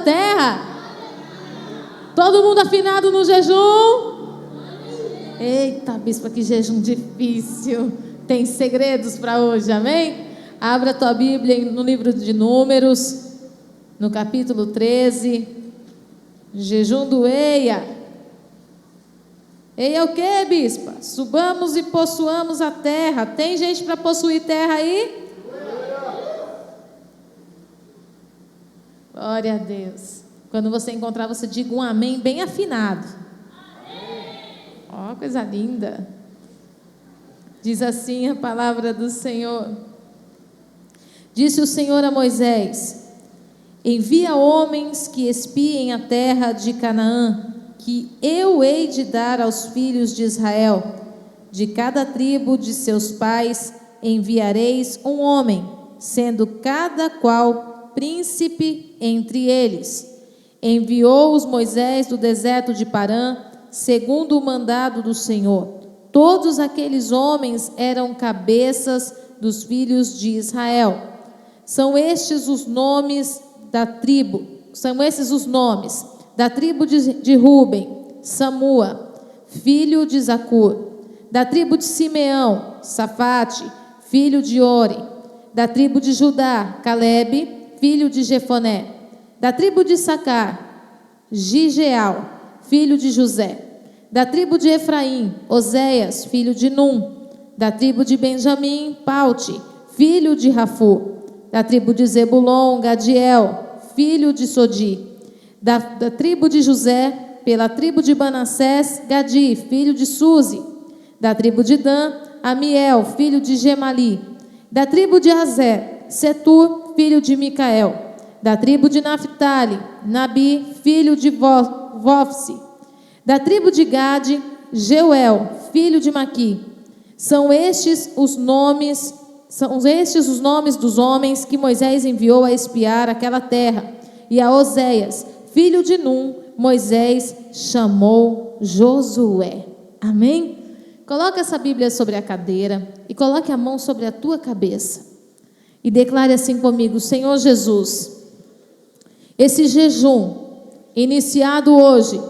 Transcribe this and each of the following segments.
terra? Todo mundo afinado no jejum? Eita, bispa, que jejum difícil. Tem segredos para hoje, amém? Abra a tua Bíblia no livro de Números, no capítulo 13. Jejum do Eia. Eia é o que, bispa? Subamos e possuamos a terra. Tem gente para possuir terra aí? Glória a Deus. Quando você encontrar, você diga um amém bem afinado. Ó, coisa linda. Diz assim a palavra do Senhor. Disse o Senhor a Moisés: envia homens que espiem a terra de Canaã, que eu hei de dar aos filhos de Israel. De cada tribo de seus pais enviareis um homem, sendo cada qual príncipe entre eles. Enviou-os Moisés do deserto de Parã, segundo o mandado do Senhor. Todos aqueles homens eram cabeças dos filhos de Israel. São estes os nomes da tribo. Da tribo de Ruben, Samua, filho de Zacur. Da tribo de Simeão, Safate, filho de Ori. Da tribo de Judá, Calebe, filho de Jefoné. Da tribo de Issacar, Gigeal, filho de José. Da tribo de Efraim, Oséias, filho de Num. Da tribo de Benjamim, Paute, filho de Rafu. Da tribo de Zebulon, Gadiel, filho de Sodi. Da tribo de José, pela tribo de Manassés, Gadi, filho de Suzi. Da tribo de Dan, Amiel, filho de Gemali. Da tribo de Azer, Setur, filho de Micael. Da tribo de Naphtali, Nabi, filho de Vofsi. Da tribo de Gade, Jeuel, filho de Maqui. São estes os nomes dos homens que Moisés enviou a espiar aquela terra. E a Oséias, filho de Num, Moisés chamou Josué. Amém? Coloque essa Bíblia sobre a cadeira e coloque a mão sobre a tua cabeça. E declare assim comigo: Senhor Jesus, esse jejum iniciado hoje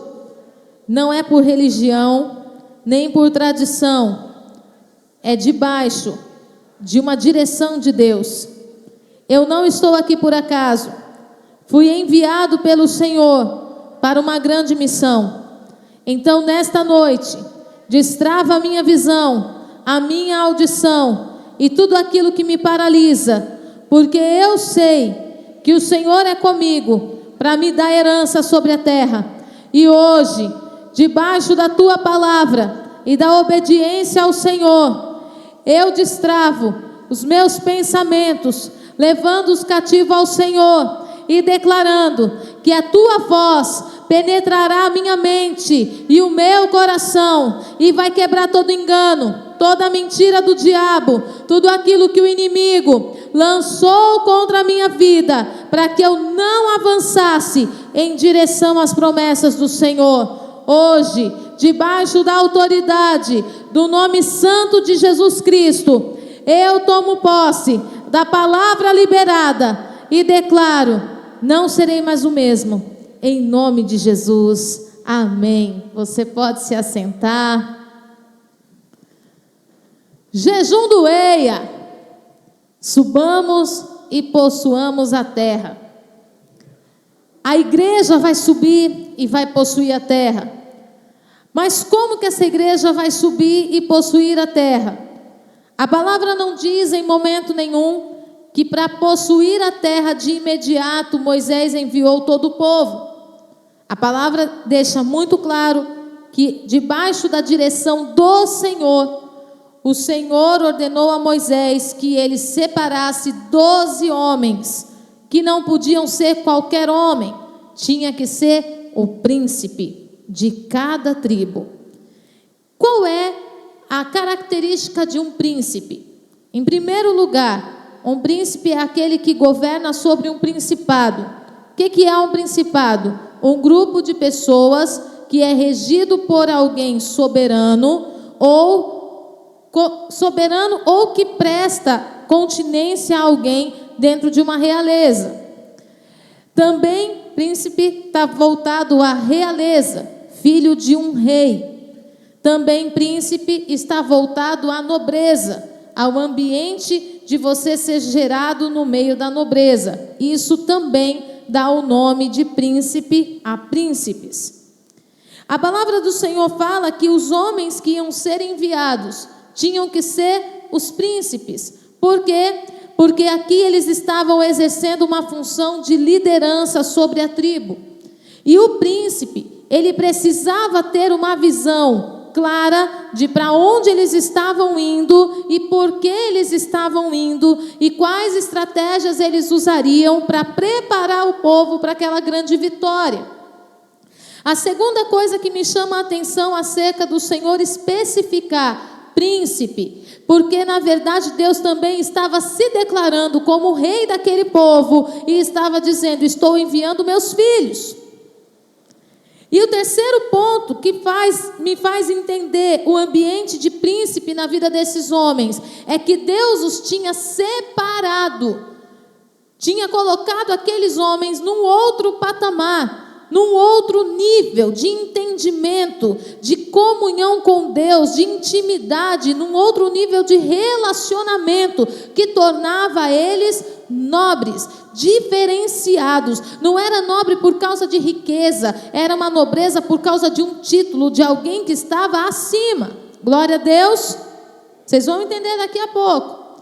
não é por religião, nem por tradição, é debaixo de uma direção de Deus. Eu não estou aqui por acaso, fui enviado pelo Senhor para uma grande missão. Então, nesta noite, destrava a minha visão, a minha audição e tudo aquilo que me paralisa, porque eu sei que o Senhor é comigo para me dar herança sobre a terra. E hoje, debaixo da tua palavra e da obediência ao Senhor, eu destravo os meus pensamentos, levando-os cativos ao Senhor e declarando que a tua voz penetrará a minha mente e o meu coração e vai quebrar todo engano, toda mentira do diabo, tudo aquilo que o inimigo lançou contra a minha vida, para que eu não avançasse em direção às promessas do Senhor. Hoje, debaixo da autoridade do nome santo de Jesus Cristo, eu tomo posse da palavra liberada e declaro: não serei mais o mesmo, em nome de Jesus, amém. Você pode se assentar. Jejum do Eia. Subamos e possuamos a terra. A igreja vai subir e vai possuir a terra. Mas como que essa igreja vai subir e possuir a terra? A palavra não diz em momento nenhum que para possuir a terra de imediato Moisés enviou todo o povo. A palavra deixa muito claro que debaixo da direção do Senhor, o Senhor ordenou a Moisés que ele separasse 12 homens, que não podiam ser qualquer homem, tinha que ser o príncipe de cada tribo. Qual é a característica de um príncipe? Em primeiro lugar, um príncipe é aquele que governa sobre um principado. O que é um principado? Um grupo de pessoas que é regido por alguém soberano ou que presta continência a alguém dentro de uma realeza. Também príncipe está voltado à realeza, filho de um rei. Também príncipe está voltado à nobreza, ao ambiente de você ser gerado no meio da nobreza. Isso também dá o nome de príncipe a príncipes. A palavra do Senhor fala que os homens que iam ser enviados tinham que ser os príncipes. Por quê? Porque aqui eles estavam exercendo uma função de liderança sobre a tribo. E o príncipe, ele precisava ter uma visão clara de para onde eles estavam indo e por que eles estavam indo e quais estratégias eles usariam para preparar o povo para aquela grande vitória. A segunda coisa que me chama a atenção acerca do Senhor especificar príncipe, porque na verdade Deus também estava se declarando como rei daquele povo e estava dizendo: estou enviando meus filhos. E o terceiro ponto que me faz entender o ambiente de príncipe na vida desses homens é que Deus os tinha separado, tinha colocado aqueles homens num outro patamar, num outro nível de entendimento, de comunhão com Deus, de intimidade, num outro nível de relacionamento que tornava eles nobres, diferenciados. Não era nobre por causa de riqueza, era uma nobreza por causa de um título, de alguém que estava acima. Glória a Deus. Vocês vão entender daqui a pouco.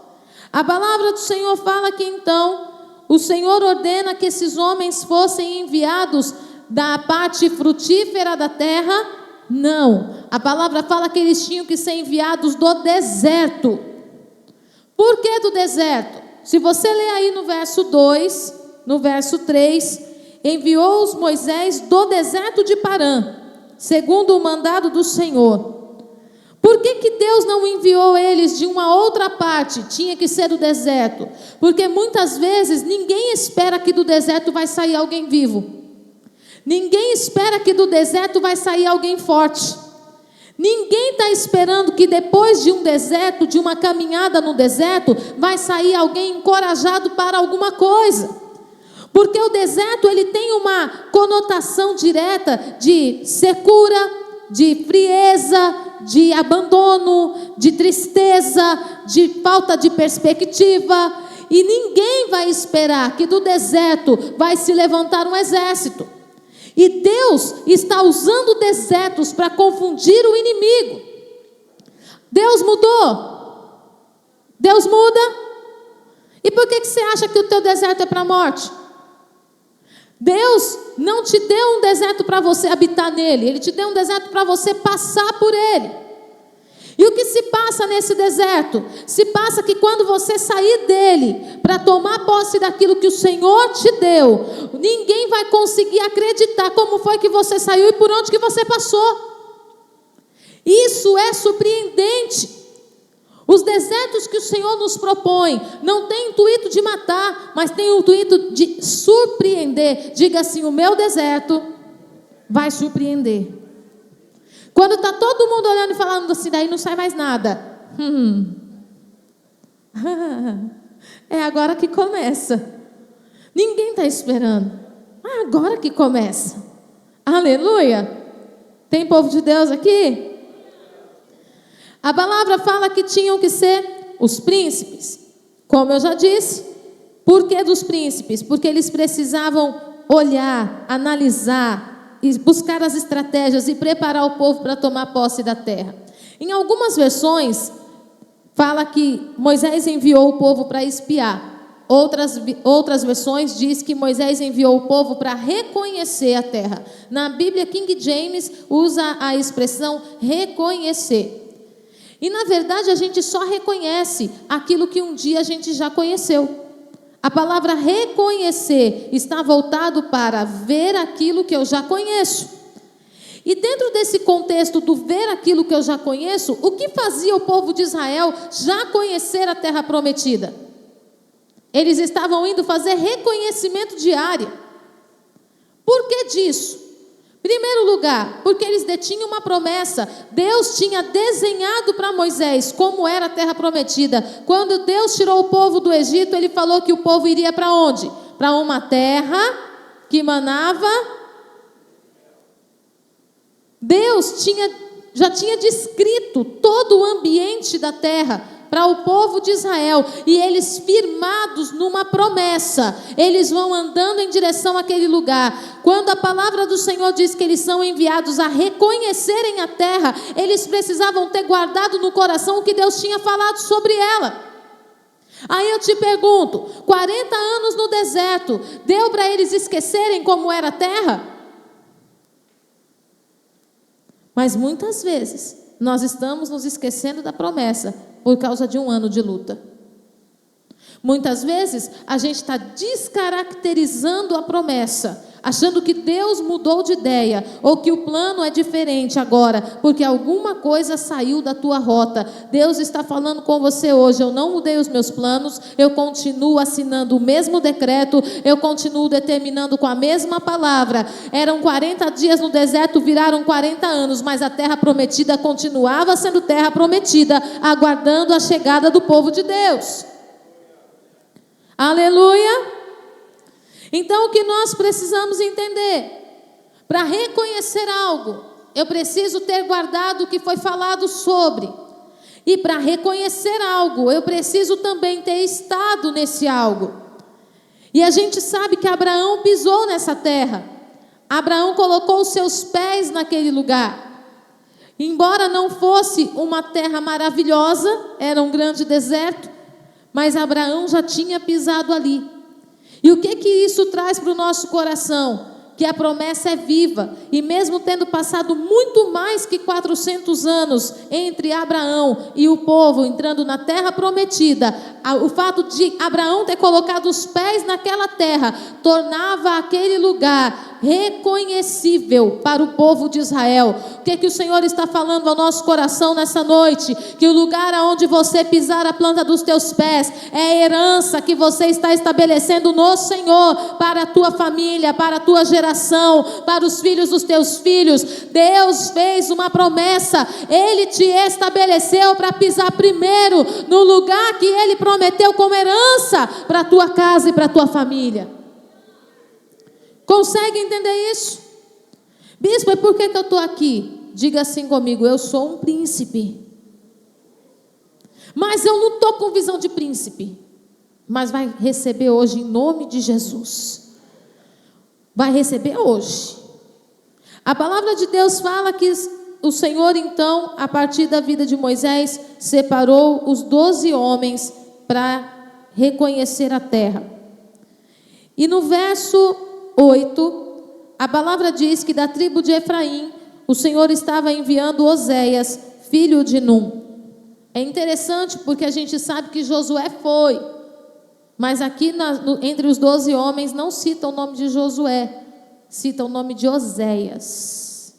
A palavra do Senhor fala que então o Senhor ordena que esses homens fossem enviados da parte frutífera da terra. Não, a palavra fala que eles tinham que ser enviados do deserto. Por que do deserto? Se você ler aí no verso 2, no verso 3, enviou-os Moisés do deserto de Parã, segundo o mandado do Senhor. Por que Deus não enviou eles de uma outra parte? Tinha que ser do deserto. Porque muitas vezes ninguém espera que do deserto vai sair alguém vivo. Ninguém espera que do deserto vai sair alguém forte. Ninguém está esperando que depois de um deserto, de uma caminhada no deserto, vai sair alguém encorajado para alguma coisa. Porque o deserto ele tem uma conotação direta de secura, de frieza, de abandono, de tristeza, de falta de perspectiva. E ninguém vai esperar que do deserto vai se levantar um exército. E Deus está usando desertos para confundir o inimigo. Deus mudou? Deus muda? E por que você acha que o teu deserto é para a morte? Deus não te deu um deserto para você habitar nele. Ele te deu um deserto para você passar por ele. E o que se passa nesse deserto? Se passa que quando você sair dele para tomar posse daquilo que o Senhor te deu, ninguém vai conseguir acreditar como foi que você saiu e por onde que você passou. Isso é surpreendente. Os desertos que o Senhor nos propõe não tem intuito de matar, mas tem o intuito de surpreender. Diga assim: o meu deserto vai surpreender. Quando está todo mundo olhando e falando assim, daí não sai mais nada. É agora que começa. Ninguém está esperando. É agora que começa. Aleluia. Tem povo de Deus aqui? A palavra fala que tinham que ser os príncipes. Como eu já disse, por que dos príncipes? Porque eles precisavam olhar, analisar e buscar as estratégias e preparar o povo para tomar posse da terra. Em algumas versões, fala que Moisés enviou o povo para espiar. Outras versões diz que Moisés enviou o povo para reconhecer a terra. Na Bíblia King James usa a expressão reconhecer. E na verdade a gente só reconhece aquilo que um dia a gente já conheceu. A palavra reconhecer está voltado para ver aquilo que eu já conheço. E dentro desse contexto do ver aquilo que eu já conheço, o que fazia o povo de Israel já conhecer a terra prometida? Eles estavam indo fazer reconhecimento diário. Por que disso? Primeiro lugar, porque eles detinham uma promessa. Deus tinha desenhado para Moisés como era a terra prometida. Quando Deus tirou o povo do Egito, ele falou que o povo iria para onde? Para uma terra que manava. Deus já tinha descrito todo o ambiente da terra para o povo de Israel, e eles firmados numa promessa, eles vão andando em direção àquele lugar. Quando a palavra do Senhor diz que eles são enviados a reconhecerem a terra, eles precisavam ter guardado no coração o que Deus tinha falado sobre ela. Aí eu te pergunto, 40 anos no deserto, deu para eles esquecerem como era a terra? Mas muitas vezes nós estamos nos esquecendo da promessa por causa de um ano de luta. Muitas vezes a gente está descaracterizando a promessa, achando que Deus mudou de ideia, ou que o plano é diferente agora, porque alguma coisa saiu da tua rota. Deus está falando com você hoje: eu não mudei os meus planos, eu continuo assinando o mesmo decreto, eu continuo determinando com a mesma palavra. Eram 40 dias no deserto, viraram 40 anos, mas a terra prometida continuava sendo terra prometida, aguardando a chegada do povo de Deus. Aleluia! Então, o que nós precisamos entender? Para reconhecer algo, eu preciso ter guardado o que foi falado sobre. E para reconhecer algo, eu preciso também ter estado nesse algo. E a gente sabe que Abraão pisou nessa terra. Abraão colocou os seus pés naquele lugar. Embora não fosse uma terra maravilhosa, era um grande deserto, mas Abraão já tinha pisado ali. E o que isso traz para o nosso coração? Que a promessa é viva, e mesmo tendo passado muito mais que 400 anos entre Abraão e o povo entrando na terra prometida, o fato de Abraão ter colocado os pés naquela terra, tornava aquele lugar reconhecível para o povo de Israel. O que o Senhor está falando ao nosso coração nessa noite? Que o lugar aonde você pisar a planta dos teus pés é a herança que você está estabelecendo no Senhor, para a tua família, para a tua geração, para os filhos dos teus filhos. Deus fez uma promessa, Ele te estabeleceu para pisar primeiro no lugar que Ele prometeu como herança para a tua casa e para a tua família. Consegue entender isso? Bispo, por que eu estou aqui? Diga assim comigo: eu sou um príncipe. Mas eu não estou com visão de príncipe. Mas vai receber hoje em nome de Jesus. Vai receber hoje. A palavra de Deus fala que o Senhor então, a partir da vida de Moisés, separou os 12 homens para reconhecer a terra. E no verso 8, a palavra diz que da tribo de Efraim, o Senhor estava enviando Oséias, filho de Num. É interessante porque a gente sabe que Josué foi, mas aqui entre os 12 homens não cita o nome de Josué, cita o nome de Oséias.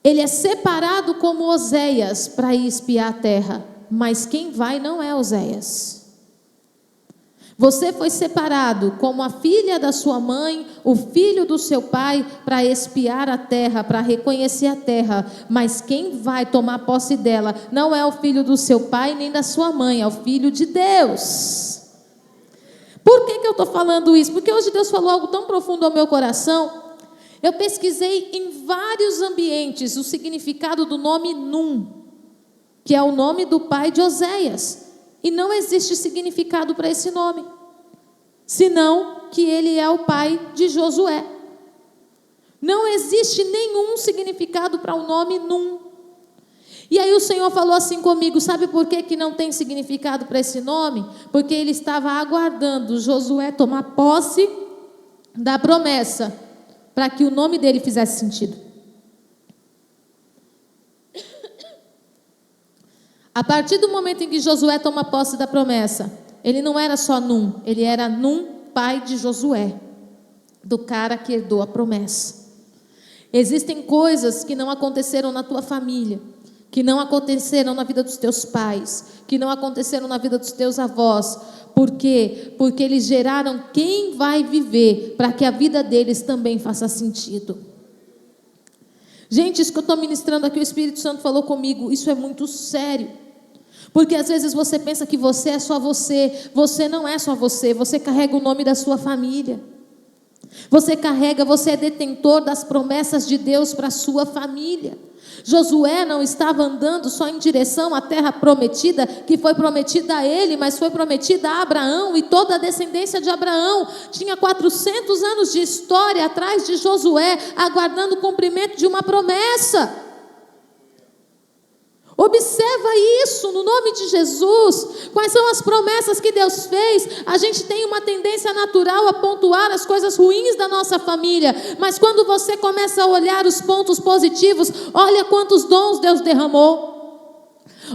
Ele é separado como Oséias para ir espiar a terra, mas quem vai não é Oséias. Você foi separado como a filha da sua mãe, o filho do seu pai, para espiar a terra, para reconhecer a terra. Mas quem vai tomar posse dela não é o filho do seu pai nem da sua mãe, é o filho de Deus. Por que eu estou falando isso? Porque hoje Deus falou algo tão profundo ao meu coração. Eu pesquisei em vários ambientes o significado do nome Num, que é o nome do pai de Oséias. E não existe significado para esse nome, senão que ele é o pai de Josué. Não existe nenhum significado para o nome Num. E aí o Senhor falou assim comigo: sabe por que não tem significado para esse nome? Porque ele estava aguardando Josué tomar posse da promessa, para que o nome dele fizesse sentido. A partir do momento em que Josué toma posse da promessa, ele não era só Num, ele era Num, pai de Josué, do cara que herdou a promessa. Existem coisas que não aconteceram na tua família, que não aconteceram na vida dos teus pais, que não aconteceram na vida dos teus avós. Por quê? Porque eles geraram quem vai viver, para que a vida deles também faça sentido. Gente, isso que eu estou ministrando aqui, o Espírito Santo falou comigo, isso é muito sério. Porque às vezes você pensa que você é só você. Você não é só você, você carrega o nome da sua família. Você carrega, você é detentor das promessas de Deus para a sua família. Josué não estava andando só em direção à terra prometida, que foi prometida a ele, mas foi prometida a Abraão e toda a descendência de Abraão. Tinha 400 anos de história atrás de Josué, aguardando o cumprimento de uma promessa. Observa isso no nome de Jesus. Quais são as promessas que Deus fez? A gente tem uma tendência natural a pontuar as coisas ruins da nossa família, mas quando você começa a olhar os pontos positivos, olha quantos dons Deus derramou.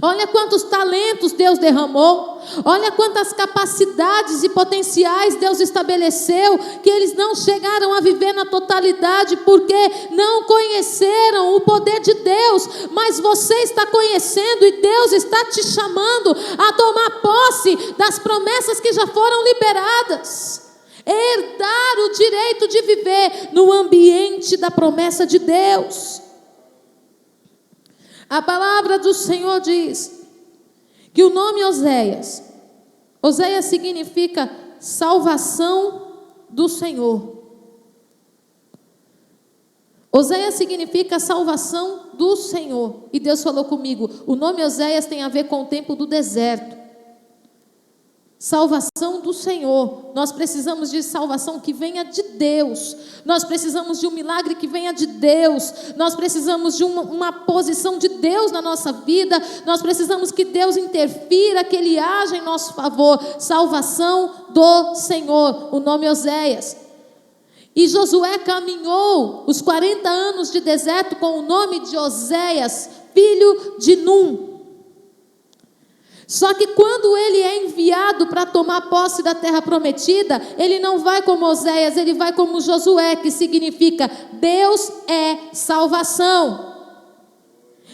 Olha quantos talentos Deus derramou. Olha quantas capacidades e potenciais Deus estabeleceu, que eles não chegaram a viver na totalidade, porque não conheceram o poder de Deus. Mas você está conhecendo, e Deus está te chamando a tomar posse das promessas que já foram liberadas. Herdar o direito de viver no ambiente da promessa de Deus. A palavra do Senhor diz que o nome Oséias significa salvação do Senhor. Oséias significa salvação do Senhor. E Deus falou comigo, o nome Oséias tem a ver com o tempo do deserto. Salvação do Senhor. Nós precisamos de salvação que venha de Deus. Nós precisamos de um milagre que venha de Deus. Nós precisamos de uma posição de Deus na nossa vida. Nós precisamos que Deus interfira, que Ele haja em nosso favor. Salvação do Senhor. O nome Oséias. E Josué caminhou os 40 anos de deserto com o nome de Oséias, filho de Num. Só que quando ele é enviado para tomar posse da terra prometida, ele não vai como Oséias, ele vai como Josué, que significa Deus é salvação.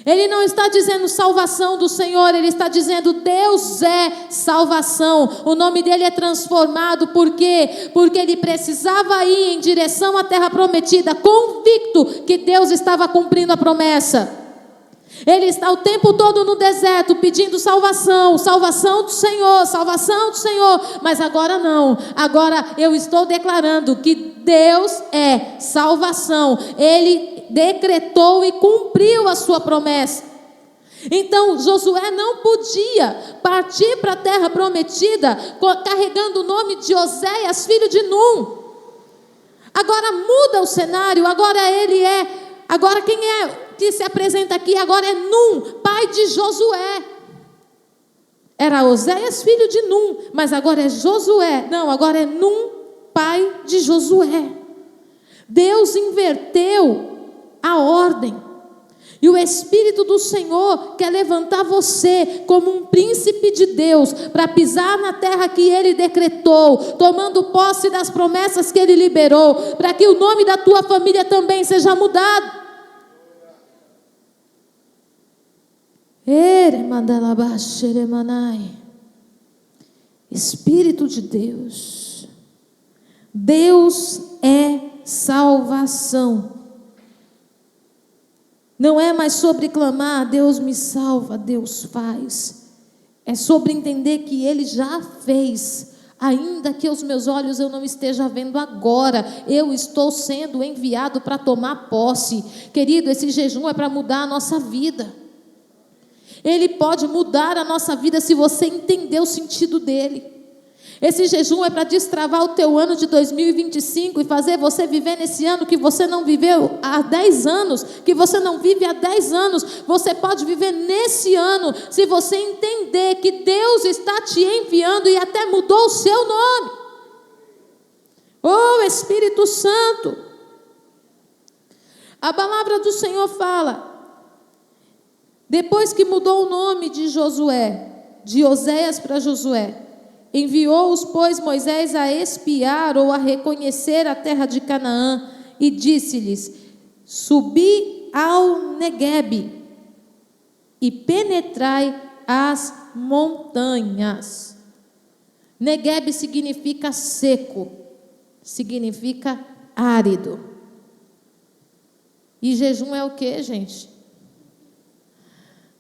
Ele não está dizendo salvação do Senhor, ele está dizendo Deus é salvação. O nome dele é transformado, por quê? Porque ele precisava ir em direção à terra prometida, convicto que Deus estava cumprindo a promessa. Ele está o tempo todo no deserto pedindo salvação, salvação do Senhor, mas agora não, agora eu estou declarando que Deus é salvação. Ele decretou e cumpriu a sua promessa. Então Josué não podia partir para a terra prometida carregando o nome de Oséias, filho de Num. Agora muda o cenário, agora quem é que se apresenta aqui agora é Num, pai de Josué. Era Oséias, filho de Num, mas agora é Josué. Não, agora é Num, pai de Josué. Deus inverteu a ordem. E o Espírito do Senhor quer levantar você como um príncipe de Deus, para pisar na terra que Ele decretou, tomando posse das promessas que Ele liberou, para que o nome da tua família também seja mudado. Espírito de Deus. Deus é salvação. Não é mais sobre clamar, Deus me salva, Deus faz. É sobre entender que Ele já fez. Ainda que os meus olhos eu não esteja vendo agora, eu estou sendo enviado para tomar posse. Querido, esse jejum é para mudar a nossa vida. Ele pode mudar a nossa vida se você entender o sentido dele. Esse jejum é para destravar o teu ano de 2025 e fazer você viver nesse ano que você não viveu há 10 anos, que você não vive há 10 anos. Você pode viver nesse ano se você entender que Deus está te enviando e até mudou o seu nome. Oh, Espírito Santo! A palavra do Senhor fala, depois que mudou o nome de Josué, de Oséias para Josué, enviou-os, pois, Moisés a espiar ou a reconhecer a terra de Canaã, e disse-lhes: subi ao Neguebe e penetrai as montanhas. Neguebe significa seco, significa árido. E jejum é o que, gente?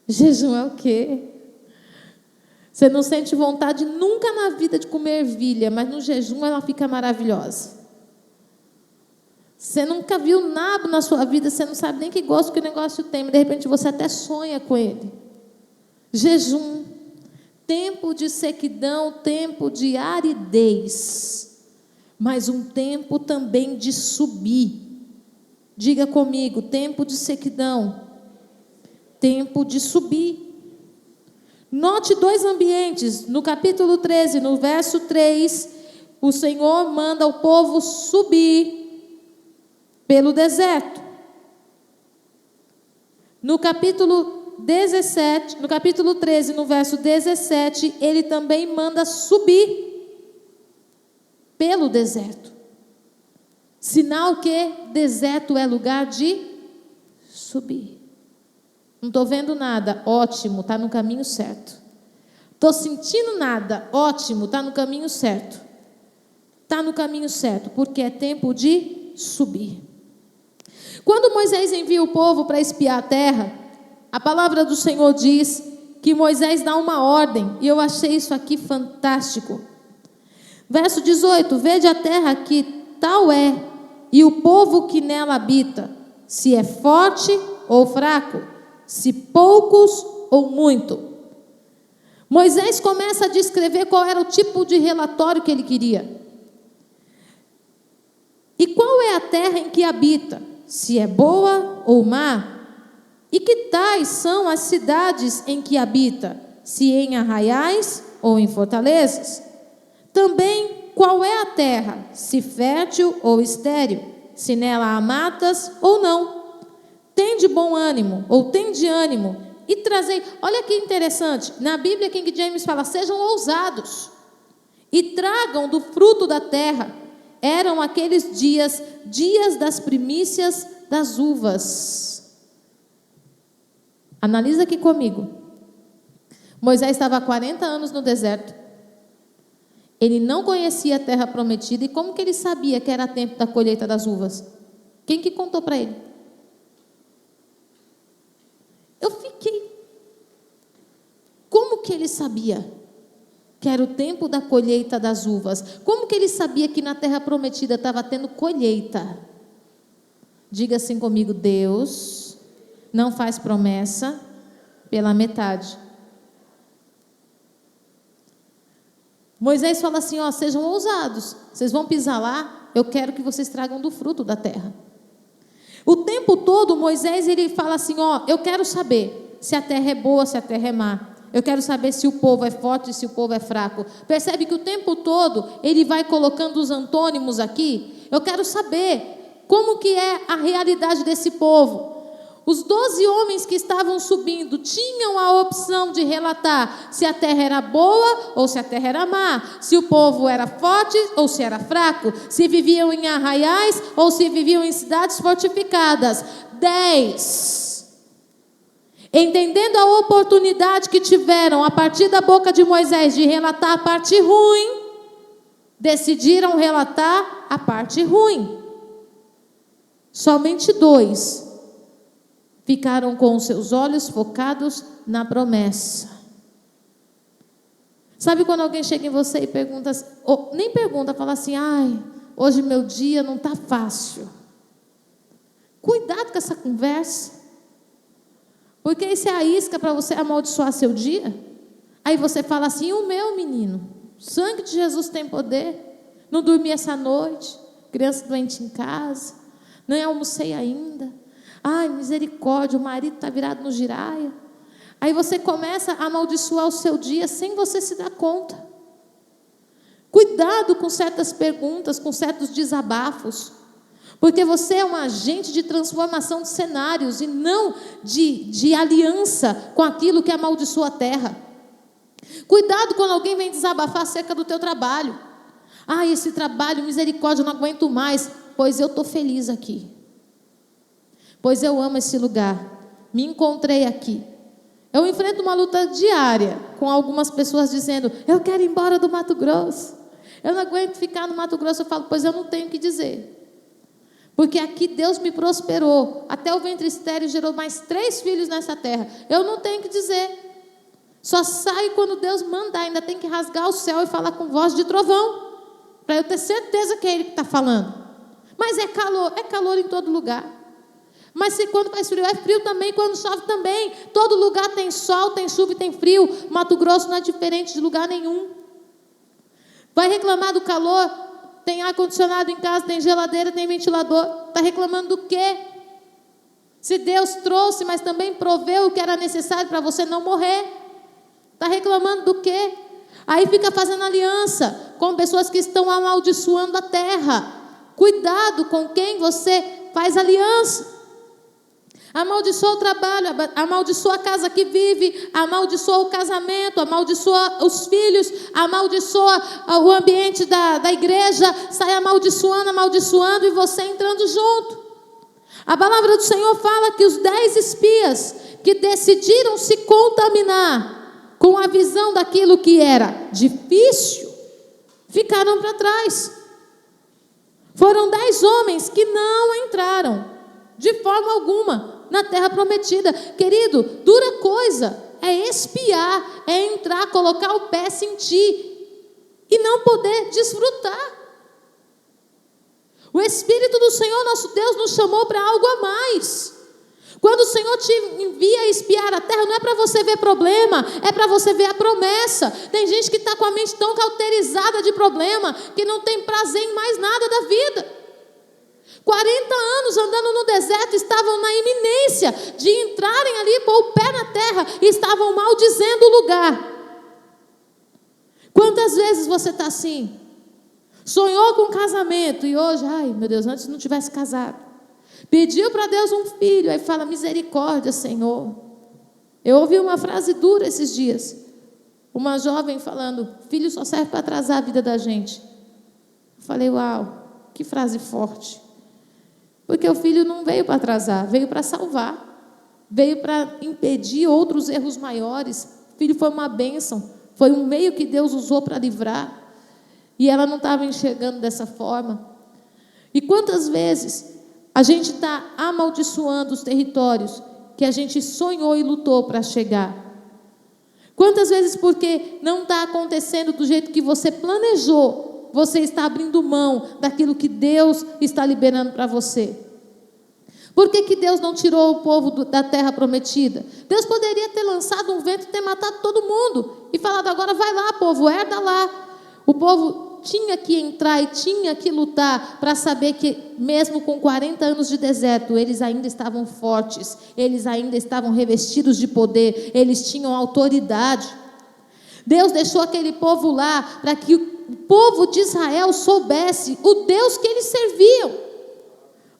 Jejum é o quê? Você não sente vontade nunca na vida de comer ervilha, mas no jejum ela fica maravilhosa. Você nunca viu nabo na sua vida, você não sabe nem que gosto que o negócio tem, mas de repente você até sonha com ele. Jejum, tempo de sequidão, tempo de aridez, mas um tempo também de subir. Diga comigo, tempo de sequidão, tempo de subir. Note dois ambientes, no capítulo 13, no verso 3, o Senhor manda o povo subir pelo deserto. No capítulo 17, no capítulo 13, no verso 17, ele também manda subir pelo deserto. Sinal que deserto é lugar de subir. Não estou vendo nada, ótimo, está no caminho certo. Estou sentindo nada, ótimo, está no caminho certo. Está no caminho certo, porque é tempo de subir. Quando Moisés envia o povo para espiar a terra, a palavra do Senhor diz que Moisés dá uma ordem, e eu achei isso aqui fantástico. Verso 18: vede a terra que tal é, e o povo que nela habita, se é forte ou fraco, se poucos ou muito. Moisés começa a descrever qual era o tipo de relatório que ele queria. E qual é a terra em que habita? Se é boa ou má? E que tais são as cidades em que habita? Se em arraiais ou em fortalezas? Também qual é a terra? Se fértil ou estéril? Se nela há matas ou não? Tem de bom ânimo ou tem de ânimo? E trazei, olha que interessante, na Bíblia King James fala, sejam ousados e tragam do fruto da terra. Eram aqueles dias das primícias das uvas. Analisa aqui comigo. Moisés estava há 40 anos no deserto. Ele não conhecia a terra prometida. E como que ele sabia que era tempo da colheita das uvas? Quem que contou para ele? Eu fiquei... Como que ele sabia que era o tempo da colheita das uvas? Como que ele sabia que na terra prometida estava tendo colheita? Diga assim comigo: Deus não faz promessa pela metade. Moisés fala assim, ó, sejam ousados, vocês vão pisar lá, eu quero que vocês tragam do fruto da terra. O tempo todo Moisés ele fala assim, ó, eu quero saber se a terra é boa, se a terra é má. Eu quero saber se o povo é forte, se o povo é fraco. Percebe que o tempo todo ele vai colocando os antônimos aqui. Eu quero saber como que é a realidade desse povo. Os 12 homens que estavam subindo tinham a opção de relatar se a terra era boa ou se a terra era má, se o povo era forte ou se era fraco, se viviam em arraiais ou se viviam em cidades fortificadas. 10. Entendendo a oportunidade que tiveram a partir da boca de Moisés de relatar a parte ruim, decidiram relatar a parte ruim. Somente 2 ficaram com os seus olhos focados na promessa. Sabe quando alguém chega em você e pergunta, ou nem pergunta, fala assim, ai, hoje meu dia não está fácil. Cuidado com essa conversa. Porque aí você arrisca para você amaldiçoar seu dia. Aí você fala assim, o meu menino, o sangue de Jesus tem poder. Não dormi essa noite, criança doente em casa, não almocei ainda. Ai, misericórdia, o marido está virado no giraia. Aí você começa a amaldiçoar o seu dia sem você se dar conta. Cuidado com certas perguntas, com certos desabafos. Porque você é um agente de transformação de cenários e não de aliança com aquilo que amaldiçoa a terra. Cuidado quando alguém vem desabafar acerca do teu trabalho. Ah, esse trabalho, misericórdia, eu não aguento mais. Pois eu estou feliz aqui. Pois eu amo esse lugar. Me encontrei aqui. Eu enfrento uma luta diária com algumas pessoas dizendo, eu quero ir embora do Mato Grosso. Eu não aguento ficar no Mato Grosso. Eu falo, pois eu não tenho o que dizer. Porque aqui Deus me prosperou. Até o ventre estéril gerou mais 3 filhos nessa terra. Eu não tenho o que dizer. Só sai quando Deus mandar. Ainda tem que rasgar o céu e falar com voz de trovão. Para eu ter certeza que é Ele que está falando. Mas é calor em todo lugar. Mas se quando faz frio, é frio também, quando chove também. Todo lugar tem sol, tem chuva e tem frio. Mato Grosso não é diferente de lugar nenhum. Vai reclamar do calor? Tem ar-condicionado em casa, tem geladeira, tem ventilador. Está reclamando do quê? Se Deus trouxe, mas também proveu o que era necessário para você não morrer. Está reclamando do quê? Aí fica fazendo aliança com pessoas que estão amaldiçoando a terra. Cuidado com quem você faz aliança. Amaldiçoa o trabalho, amaldiçoa a casa que vive, amaldiçoa o casamento, amaldiçoa os filhos, amaldiçoa o ambiente da igreja, sai amaldiçoando e você entrando junto. A palavra do Senhor fala que os 10 espias que decidiram se contaminar com a visão daquilo que era difícil, ficaram para trás. Foram 10 homens que não entraram de forma alguma na terra prometida. Querido, dura coisa é espiar, é entrar, colocar o pé, sentir e não poder desfrutar. O Espírito do Senhor nosso Deus nos chamou para algo a mais. Quando o Senhor te envia a espiar a terra, não é para você ver problema, é para você ver a promessa. Tem gente que está com a mente tão cauterizada de problema, que não tem prazer em mais nada da vida. 40 anos andando no deserto, estavam na iminência de entrarem ali, pôr o pé na terra, e estavam maldizendo o lugar. Quantas vezes você está assim? Sonhou com casamento e hoje, ai meu Deus, antes não tivesse casado. Pediu para Deus um filho, aí fala, misericórdia, Senhor. Eu ouvi uma frase dura esses dias. Uma jovem falando, filho só serve para atrasar a vida da gente. Eu falei, uau, que frase forte. Porque o filho não veio para atrasar, veio para salvar. Veio para impedir outros erros maiores. O filho foi uma bênção, foi um meio que Deus usou para livrar. E ela não estava enxergando dessa forma. E quantas vezes a gente está amaldiçoando os territórios que a gente sonhou e lutou para chegar? Quantas vezes porque não está acontecendo do jeito que você planejou, você está abrindo mão daquilo que Deus está liberando para você? Por que Deus não tirou o povo da terra prometida? Deus poderia ter lançado um vento e ter matado todo mundo e falado, agora vai lá, povo, herda lá. O povo tinha que entrar e tinha que lutar para saber que mesmo com 40 anos de deserto, eles ainda estavam fortes, eles ainda estavam revestidos de poder, eles tinham autoridade. Deus deixou aquele povo lá para que o povo de Israel soubesse o Deus que eles serviam.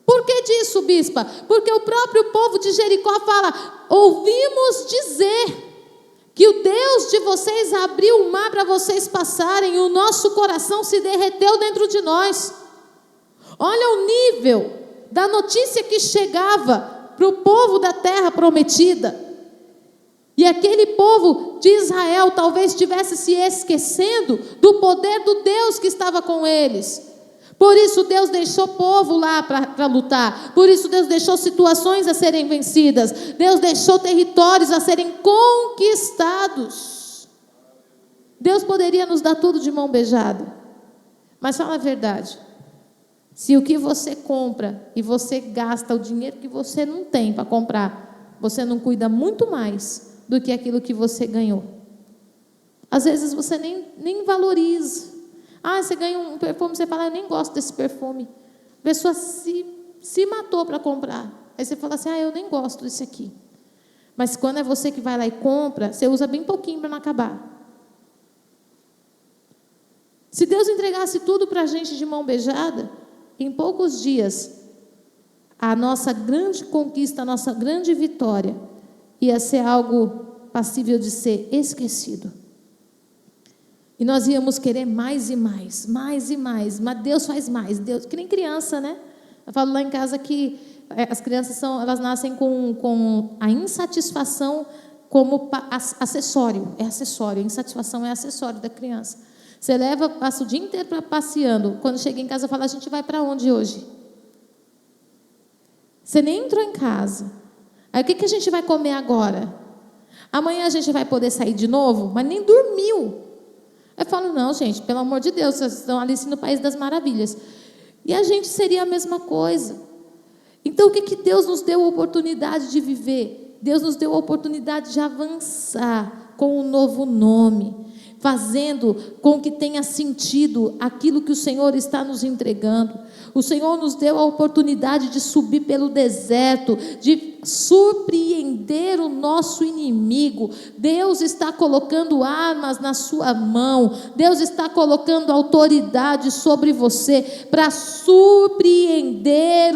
Por que disso, bispa? Porque o próprio povo de Jericó fala, ouvimos dizer que o Deus de vocês abriu o mar para vocês passarem, e o nosso coração se derreteu dentro de nós. Olha o nível da notícia que chegava para o povo da terra prometida. E aquele povo de Israel talvez estivesse se esquecendo do poder do Deus que estava com eles. Por isso Deus deixou povo lá para lutar. Por isso Deus deixou situações a serem vencidas. Deus deixou territórios a serem conquistados. Deus poderia nos dar tudo de mão beijada. Mas fala a verdade. Se o que você compra e você gasta o dinheiro que você não tem para comprar, você não cuida muito mais do que aquilo que você ganhou. Às vezes você nem valoriza. Ah, você ganha um perfume, você fala, eu nem gosto desse perfume. A pessoa se matou para comprar. Aí você fala assim, eu nem gosto desse aqui. Mas quando é você que vai lá e compra, você usa bem pouquinho para não acabar. Se Deus entregasse tudo para a gente de mão beijada, em poucos dias, a nossa grande conquista, a nossa grande vitória, ia ser algo passível de ser esquecido. E nós íamos querer mais e mais, mais e mais. Mas Deus faz mais. Deus, que nem criança, né? Eu falo lá em casa que as crianças elas nascem com a insatisfação como acessório. É acessório. A insatisfação é acessório da criança. Você passa o dia inteiro passeando. Quando chega em casa, fala, a gente vai para onde hoje? Você nem entrou em casa. Aí o que a gente vai comer agora? Amanhã a gente vai poder sair de novo? Mas nem dormiu. Eu falo, não, gente, pelo amor de Deus, vocês estão ali no País das Maravilhas. E a gente seria a mesma coisa. Então o que Deus nos deu a oportunidade de viver? Deus nos deu a oportunidade de avançar com um novo nome, fazendo com que tenha sentido aquilo que o Senhor está nos entregando. O Senhor nos deu a oportunidade de subir pelo deserto, de surpreender o nosso inimigo. Deus está colocando armas na sua mão, Deus está colocando autoridade sobre você para surpreender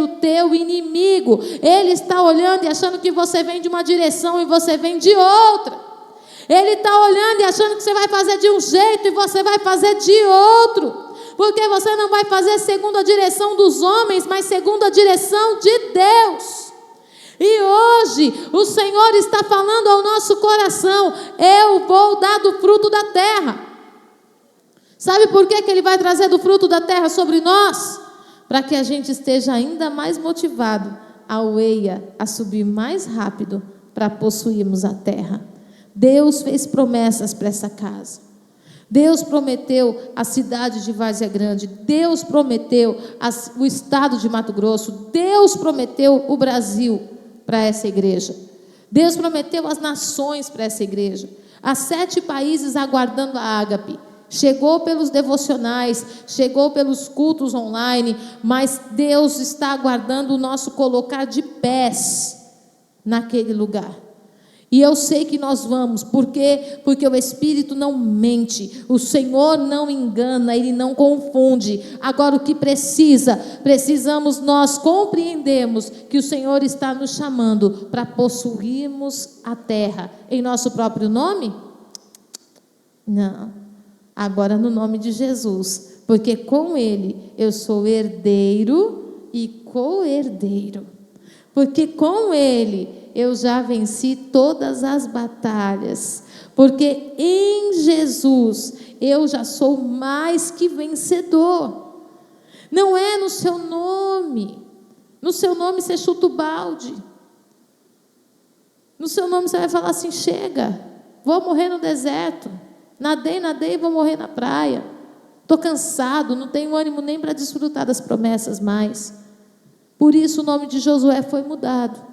o teu inimigo. Ele está olhando e achando que você vem de uma direção e você vem de outra. Ele está olhando e achando que você vai fazer de um jeito e você vai fazer de outro, porque você não vai fazer segundo a direção dos homens, mas segundo a direção de Deus. E hoje o Senhor está falando ao nosso coração: eu vou dar do fruto da terra. Sabe por que Ele vai trazer do fruto da terra sobre nós? Para que a gente esteja ainda mais motivado a subir mais rápido para possuirmos a terra. Deus fez promessas para essa casa. Deus prometeu a cidade de Várzea Grande. Deus prometeu o estado de Mato Grosso. Deus prometeu o Brasil para essa igreja. Deus prometeu as nações para essa igreja. Há 7 países aguardando a Ágape. Chegou pelos devocionais, chegou pelos cultos online, mas Deus está aguardando o nosso colocar de pés naquele lugar. E eu sei que nós vamos, por quê? Porque o Espírito não mente, o Senhor não engana, Ele não confunde. Agora o que precisamos nós compreendermos que o Senhor está nos chamando para possuirmos a terra em nosso próprio nome? Não, agora no nome de Jesus, porque com Ele eu sou herdeiro e co-herdeiro, porque com Ele eu já venci todas as batalhas, porque em Jesus eu já sou mais que vencedor. Não é no seu nome você chuta o balde, no seu nome você vai falar assim: chega, vou morrer no deserto, nadei e vou morrer na praia, estou cansado, não tenho ânimo nem para desfrutar das promessas mais. Por isso o nome de Josué foi mudado,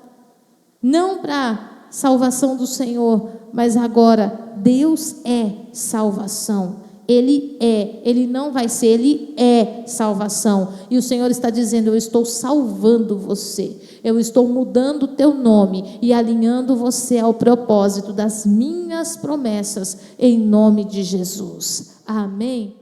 não para salvação do Senhor, mas agora Deus é salvação. Ele não vai ser, Ele é salvação. E o Senhor está dizendo: eu estou salvando você, eu estou mudando o teu nome e alinhando você ao propósito das minhas promessas, em nome de Jesus. Amém.